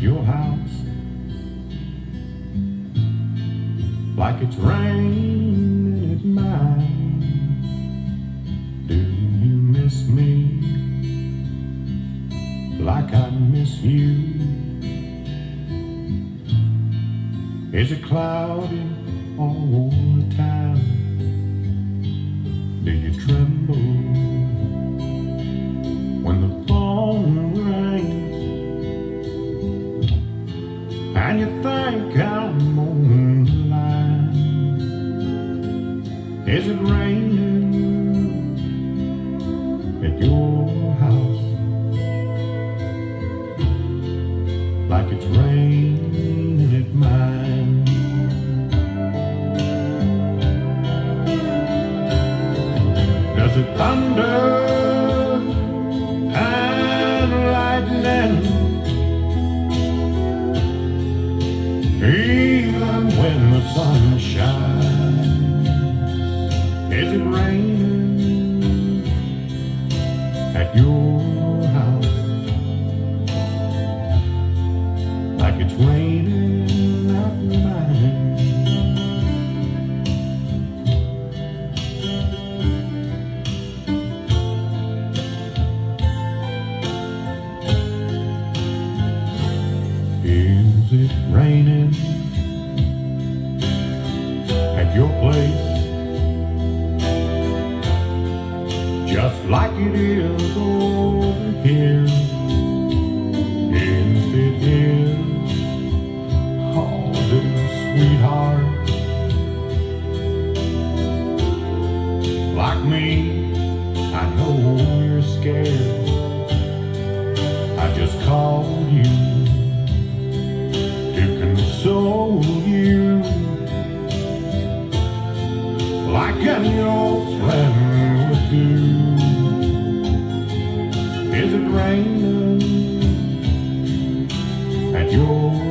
your house like it's raining at mine. Do you miss me like I miss you? Is it cloudy all the time? Do you tremble when the phone rings and you think I'm on the line? Is it raining at your house like it's raining at mine? Does it thunder and lightning even when the sun shines? Is it raining at your house like it's raining at mine? Is it raining at your place just like it is over here? If it is, oh, little sweetheart, like me, I know you're scared. I just called you to console you like any old friend would do. Is it raining at your